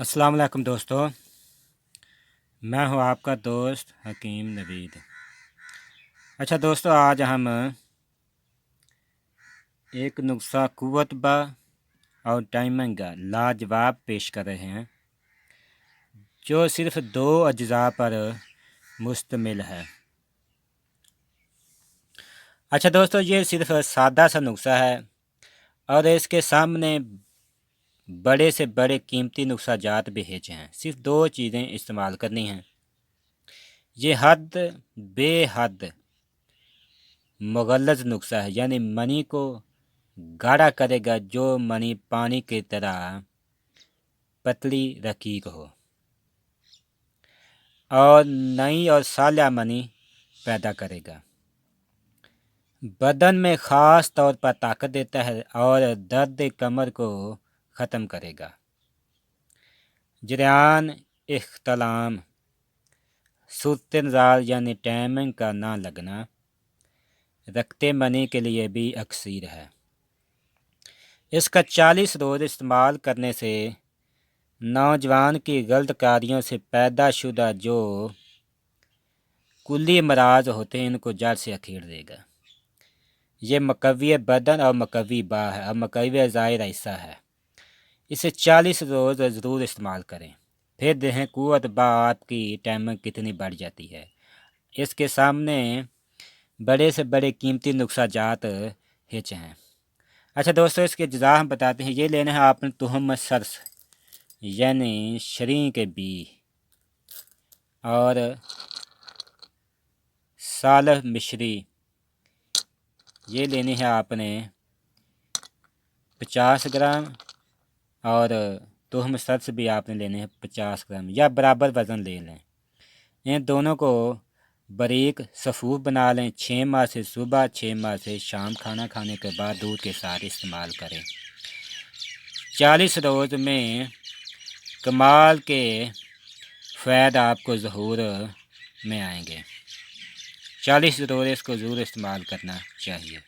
अस्सलाम वालेकुम दोस्तों, मैं हूं आपका दोस्त हकीम नवीद। अच्छा दोस्तों, आज हम एक नुस्खा कुव्वत बा और टाइमिंग का लाजवाब पेश कर रहे हैं, जो सिर्फ 2 अज्जा पर मुश्तमिल है। अच्छा दोस्तों, ये सिर्फ सादा सा नुस्खा है और इसके सामने बड़े से बड़े कीमती नुस्खा जात भी हैं। सिर्फ 2 चीज़ें इस्तेमाल करनी हैं। ये हद बेहद मुगल्लज़ नुस्खा है, यानी मनी को गाढ़ा करेगा, जो मनी पानी की तरह पतली रकीक हो और नई और सालिया मनी पैदा करेगा। बदन में ख़ास तौर पर ताकत देता है और दर्द कमर को ख़त्म करेगा। जरियान इख्तलाम, सूरत-ए-ज़ाल यानी टाइमिंग का ना लगना रखते मनी के लिए भी अक्सीर है। इसका 40 रोज़ इस्तेमाल करने से नौजवान की गलतकारियों से पैदा शुदा जो कुल्ली अमराज होते हैं, इनको जड़ से अखेड़ देगा। ये मकवी बदन और मकवी बा है और मकवी ज़ाहिर हिस्सा है। इसे 40 रोज़ ज़रूर इस्तेमाल करें, फिर देखें कुव्वत बा आपकी टाइमिंग कितनी बढ़ जाती है। इसके सामने बड़े से बड़े कीमती नुस्खा जात हिच हैं। अच्छा दोस्तों, इसके अज्जा हम बताते हैं। ये लेना है आपने तुहम सरस यानी शरीं के बी और सालह मिश्री, ये लेनी है आपने 50 ग्राम और तुहम सरस भी आपने लेने हैं 50 ग्राम या बराबर वज़न ले लें। इन दोनों को बारीक सफ़ूफ बना लें। 6 माह से सुबह, 6 माह से शाम खाना खाने के बाद दूध के साथ इस्तेमाल करें। 40 रोज़ में कमाल के फ़ायदे आपको ज़हूर में आएंगे। 40 रोज़ इसको ज़रूर इस्तेमाल करना चाहिए।